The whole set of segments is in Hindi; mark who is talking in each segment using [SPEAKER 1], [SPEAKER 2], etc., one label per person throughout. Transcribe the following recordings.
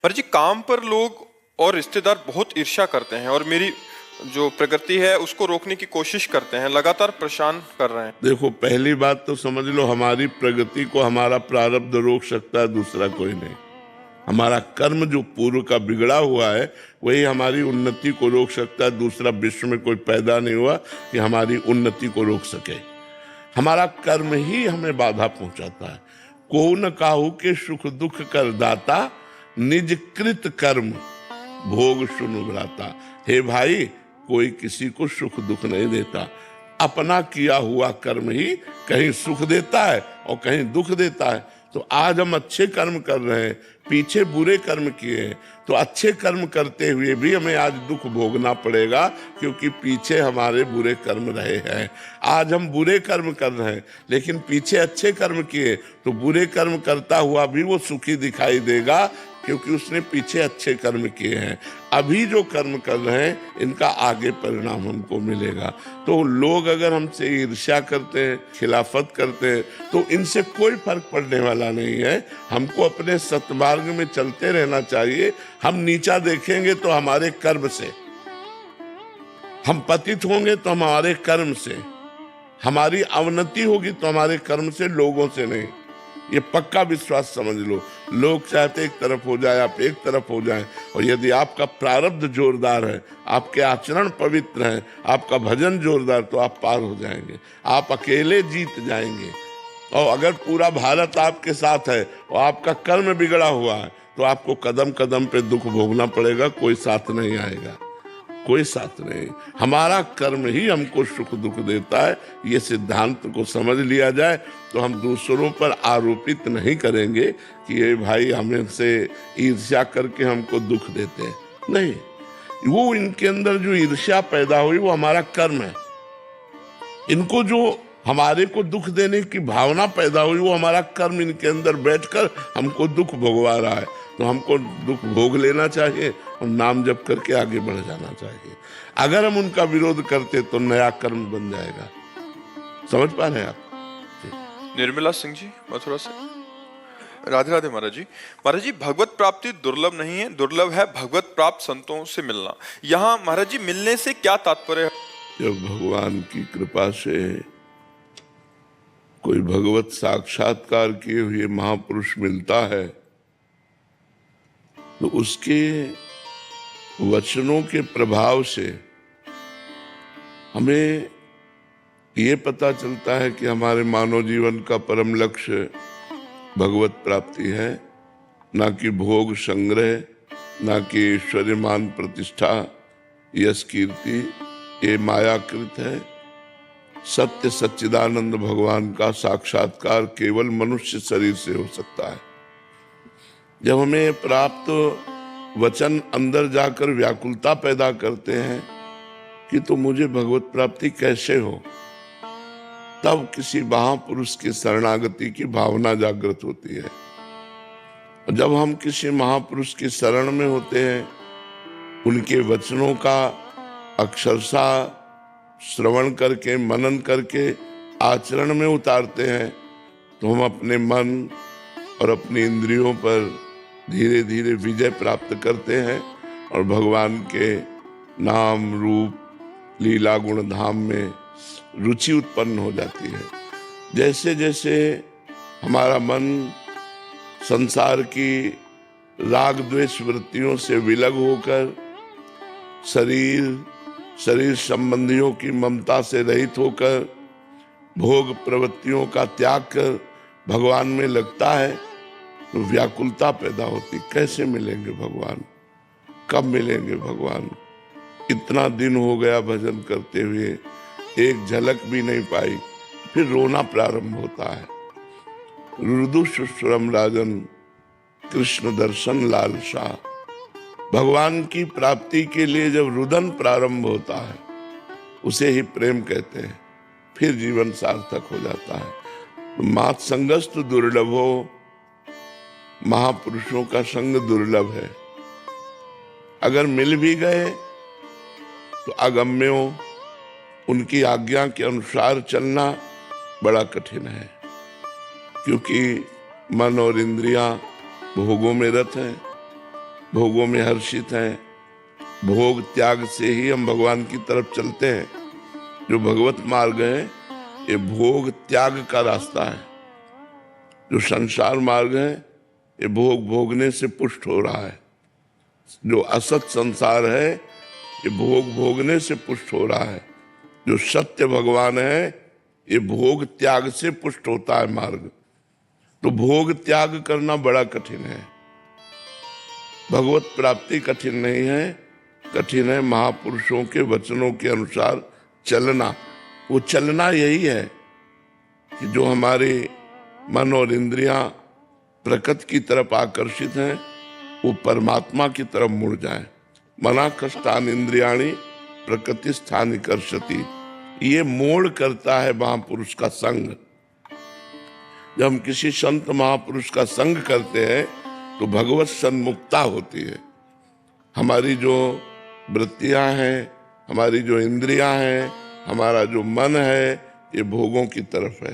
[SPEAKER 1] पर जी काम पर लोग और रिश्तेदार बहुत ईर्ष्या करते हैं और मेरी जो प्रगति है उसको रोकने की कोशिश करते हैं, लगातार परेशान कर रहे हैं।
[SPEAKER 2] देखो, पहली बात तो समझ लो, हमारी प्रगति को हमारा प्रारब्ध रोक सकता है, दूसरा कोई नहीं। हमारा कर्म जो पूर्व का बिगड़ा हुआ है वही हमारी उन्नति को रोक सकता है, दूसरा विश्व में कोई पैदा नहीं हुआ कि हमारी उन्नति को रोक सके। हमारा कर्म ही हमें बाधा पहुंचाता है। को न काहू के सुख दुख कर दाता, निज कृत कर्म भोग सुनु भ्राता। हे भाई, कोई किसी को सुख दुख नहीं देता, अपना किया हुआ कर्म ही कहीं सुख देता है और कहीं दुख देता है। तो आज हम अच्छे कर्म कर रहे हैं, पीछे बुरे कर्म किए हैं, तो अच्छे कर्म करते हुए भी हमें आज दुख भोगना पड़ेगा, क्योंकि पीछे हमारे बुरे कर्म रहे हैं। आज हम बुरे कर्म कर रहे हैं, लेकिन पीछे अच्छे कर्म किए, तो बुरे कर्म करता हुआ भी वो सुखी दिखाई देगा, क्योंकि उसने पीछे अच्छे कर्म किए हैं। अभी जो कर्म कर रहे हैं इनका आगे परिणाम हमको मिलेगा। तो लोग अगर हमसे ईर्ष्या करते हैं, खिलाफत करते हैं, तो इनसे कोई फर्क पड़ने वाला नहीं है। हमको अपने सत्मार्ग में चलते रहना चाहिए। हम नीचा देखेंगे तो हमारे कर्म से, हम पतित होंगे तो हमारे कर्म से, हमारी अवनति होगी तो हमारे कर्म से, लोगों से नहीं। ये पक्का विश्वास समझ लो। लोग चाहते एक तरफ हो जाए, आप एक तरफ हो जाए, और यदि आपका प्रारब्ध जोरदार है, आपके आचरण पवित्र हैं, आपका भजन जोरदार, तो आप पार हो जाएंगे, आप अकेले जीत जाएंगे। और अगर पूरा भारत आपके साथ है और आपका कर्म बिगड़ा हुआ है, तो आपको कदम कदम पे दुख भोगना पड़ेगा, कोई साथ नहीं आएगा, कोई साथ नहीं। हमारा कर्म ही हमको सुख दुख देता है। ये सिद्धांत को समझ लिया जाए तो हम दूसरों पर आरोपित नहीं करेंगे कि ये भाई हमसे ईर्ष्या करके हमको दुख देते हैं। नहीं, वो इनके अंदर जो ईर्ष्या पैदा हुई वो हमारा कर्म है। इनको जो हमारे को दुख देने की भावना पैदा हुई वो हमारा कर्म इनके अंदर बैठकर हमको दुख भोगवा रहा है। तो हमको दुख भोग लेना चाहिए और नाम जप करके आगे बढ़ जाना चाहिए। अगर हम उनका विरोध करते तो नया कर्म बन जाएगा। समझ पा रहे हैं आप?
[SPEAKER 1] निर्मला सिंह जी, मथुरा से। राधे राधे महाराज जी। महाराज जी, भगवत प्राप्ति दुर्लभ नहीं है, दुर्लभ है भगवत प्राप्त संतों से मिलना। यहाँ महाराज जी मिलने से क्या तात्पर्य है?
[SPEAKER 2] जब भगवान की कृपा से कोई भगवत साक्षात्कार किए हुए महापुरुष मिलता है, तो उसके वचनों के प्रभाव से हमें ये पता चलता है कि हमारे मानव जीवन का परम लक्ष्य भगवत प्राप्ति है, ना कि भोग संग्रह, ना कि ऐश्वर्य मान प्रतिष्ठा यश कीर्ति। ये मायाकृत है। सत्य सच्चिदानंद भगवान का साक्षात्कार केवल मनुष्य शरीर से हो सकता है। जब हमें प्राप्त वचन अंदर जाकर व्याकुलता पैदा करते हैं कि तो मुझे भगवत प्राप्ति कैसे हो, तब किसी महापुरुष की शरणागति की भावना जागृत होती है। जब हम किसी महापुरुष की शरण में होते हैं, उनके वचनों का अक्षरशः श्रवण करके, मनन करके आचरण में उतारते हैं, तो हम अपने मन और अपनी इंद्रियों पर धीरे धीरे विजय प्राप्त करते हैं और भगवान के नाम रूप लीला गुण धाम में रुचि उत्पन्न हो जाती है। जैसे जैसे हमारा मन संसार की राग द्वेष वृत्तियों से विलग होकर शरीर संबंधियों की ममता से रहित होकर भोग प्रवृत्तियों का त्याग कर भगवान में लगता है, तो व्याकुलता पैदा होती। कैसे मिलेंगे भगवान, कब मिलेंगे भगवान? इतना दिन हो गया भजन करते हुए, एक झलक भी नहीं पाई। फिर रोना प्रारंभ होता है। रुदु सुश्रम राजन कृष्ण दर्शन लालसा। भगवान की प्राप्ति के लिए जब रुदन प्रारंभ होता है, उसे ही प्रेम कहते हैं। फिर जीवन सार्थक हो जाता है। मात संगस्तु दुर्लभो, महापुरुषों का संग दुर्लभ है। अगर मिल भी गए तो अगम्यों, उनकी आज्ञा के अनुसार चलना बड़ा कठिन है, क्योंकि मन और इंद्रियां भोगों में रत हैं। भोगों में हर्षित हैं। भोग त्याग से ही हम भगवान की तरफ चलते हैं। जो भगवत मार्ग है ये भोग त्याग का रास्ता है। जो संसार मार्ग है ये भोग भोगने से पुष्ट हो रहा है। जो असत संसार है ये भोग भोगने से पुष्ट हो रहा है। जो सत्य भगवान है ये भोग त्याग से पुष्ट होता है मार्ग। तो भोग त्याग करना बड़ा कठिन है। भगवत प्राप्ति कठिन नहीं है, कठिन है महापुरुषों के वचनों के अनुसार चलना। वो चलना यही है कि जो हमारे मन और इंद्रियां प्रकृति की तरफ आकर्षित हैं वो परमात्मा की तरफ मुड़ जाए। मना कष्टान इंद्रियाणी प्रकृति स्थान कर्षति। ये मोड़ करता है महापुरुष का संग। जब हम किसी संत महापुरुष का संग करते हैं तो भगवत सन्मुक्ता होती है। हमारी जो वृत्तियां हैं, हमारी जो इंद्रियां हैं, हमारा जो मन है ये भोगों की तरफ है,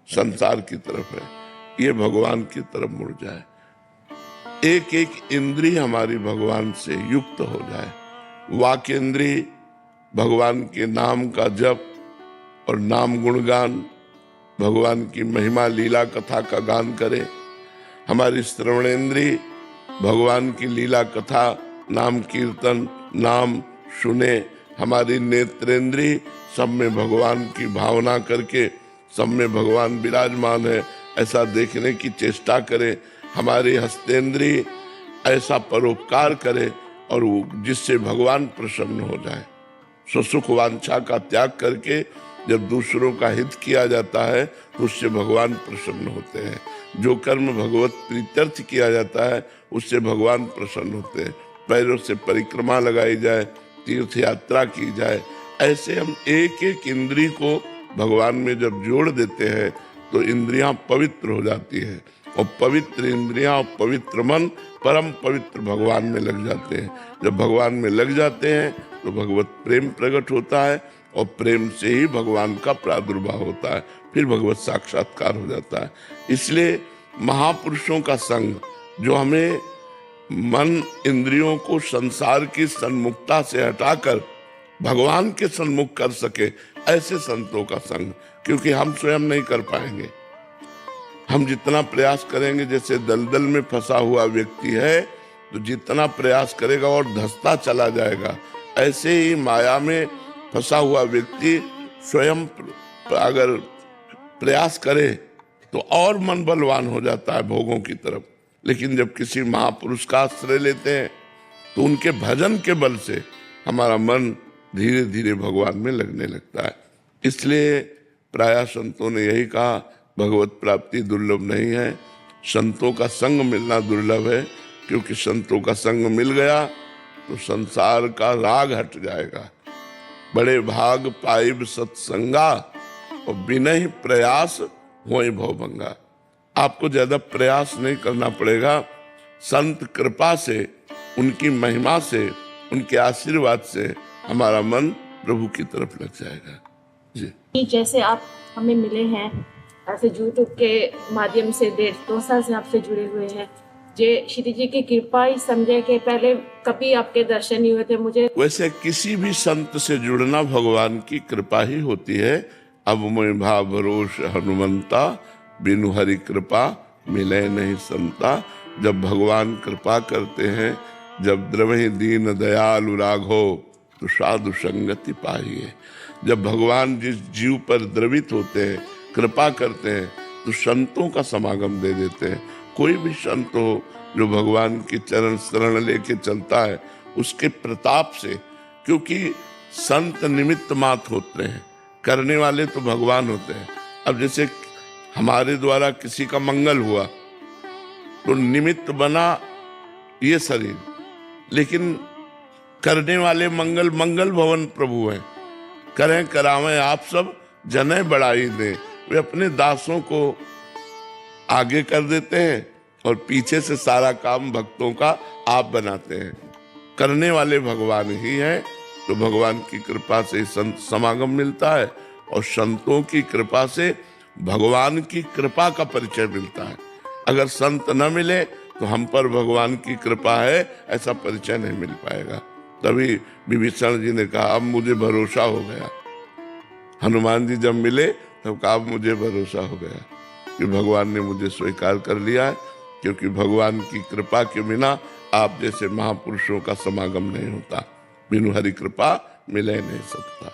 [SPEAKER 2] संसार की तरफ है, ये भगवान की तरफ मुड़ जाए। एक एक इंद्रिय हमारी भगवान से युक्त हो जाए। वाक इंद्रिय भगवान के नाम का जप और नाम गुणगान, भगवान की महिमा लीला कथा का गान करे। हमारी श्रवणेन्द्रिय भगवान की लीला कथा नाम कीर्तन नाम सुने। हमारी नेत्रेंद्रिय सब में भगवान की भावना करके सब में भगवान विराजमान है ऐसा देखने की चेष्टा करे। हमारी हस्तेंद्रिय ऐसा परोपकार करे और जिससे भगवान प्रसन्न हो जाए। स्वसुख वांछा का त्याग करके जब दूसरों का हित किया जाता है तो उससे भगवान प्रसन्न होते हैं। जो कर्म भगवत प्रीत्यर्थ किया जाता है उससे भगवान प्रसन्न होते हैं। पैरों से परिक्रमा लगाई जाए, तीर्थ यात्रा की जाए, ऐसे हम एक एक इंद्रिय को भगवान में जब जोड़ देते हैं तो इंद्रियां पवित्र हो जाती है। और पवित्र इंद्रियां और पवित्र मन परम पवित्र भगवान में लग जाते हैं। जब भगवान में लग जाते हैं तो भगवत प्रेम प्रकट होता है और प्रेम से ही भगवान का प्रादुर्भाव होता है, फिर भगवत साक्षात्कार हो जाता है। इसलिए महापुरुषों का संग जो हमें मन इंद्रियों को संसार की सन्मुखता से हटाकर भगवान के सन्मुख कर सके, ऐसे संतों का संग। क्योंकि हम स्वयं नहीं कर पाएंगे। हम जितना प्रयास करेंगे, जैसे दलदल में फंसा हुआ व्यक्ति है तो जितना प्रयास करेगा और धंसता चला जाएगा, ऐसे ही माया में फंसा हुआ व्यक्ति स्वयं अगर प्रयास करे तो और मन बलवान हो जाता है भोगों की तरफ। लेकिन जब किसी महापुरुष का आश्रय लेते हैं तो उनके भजन के बल से हमारा मन धीरे धीरे भगवान में लगने लगता है। इसलिए प्रायः संतों ने यही कहा, भगवत प्राप्ति दुर्लभ नहीं है, संतों का संग मिलना दुर्लभ है। क्योंकि संतों का संग मिल गया तो संसार का राग हट जाएगा। बड़े भाग पाइब सत्संगा और बिनहि प्रयास होए भवभंगा। आपको ज्यादा प्रयास नहीं करना पड़ेगा। संत कृपा से, उनकी महिमा से, उनके आशीर्वाद से हमारा मन प्रभु की तरफ लग जाएगा। जी,
[SPEAKER 3] जैसे आप हमें मिले हैं ऐसे यूट्यूब के माध्यम से 1.5-2 साल से आपसे जुड़े हुए हैं। जे श्री जी की कृपा ही समझे कि पहले कभी आपके दर्शन नहीं हुए थे मुझे।
[SPEAKER 2] वैसे किसी भी संत से जुड़ना भगवान की कृपा ही होती है। अब मैं भाव भरोस हनुमंता, बिनु हरि कृपा मिले नहीं संता। जब भगवान कृपा करते हैं, जब द्रवहि दीन दयालु राघो तो साधु संगति पाइए। जब भगवान जिस जीव पर द्रवित होते हैं, कृपा करते हैं, तो संतों का समागम दे देते हैं। कोई भी संत हो जो भगवान की चरण शरण लेके चलता है, उसके प्रताप से, क्योंकि संत निमित्त मात्र होते हैं, करने वाले तो भगवान होते हैं। अब जैसे हमारे द्वारा किसी का मंगल हुआ तो निमित्त बना ये शरीर, लेकिन करने वाले मंगल मंगल भवन प्रभु हैं। करें करावें आप सब जने बढ़ाई दें। वे अपने दासों को आगे कर देते हैं और पीछे से सारा काम भक्तों का आप बनाते हैं। करने वाले भगवान ही हैं। तो भगवान की कृपा से संत समागम मिलता है और संतों की कृपा से भगवान की कृपा का परिचय मिलता है। अगर संत न मिले तो हम पर भगवान की कृपा है ऐसा परिचय नहीं मिल पाएगा। तभी विभीषण जी ने कहा अब मुझे भरोसा हो गया। हनुमान जी जब मिले तब कहा अब मुझे भरोसा हो गया कि भगवान ने मुझे स्वीकार कर लिया है, क्योंकि भगवान की कृपा के बिना आप जैसे महापुरुषों का समागम नहीं होता, बिनु हरि कृपा मिले नहीं सकता।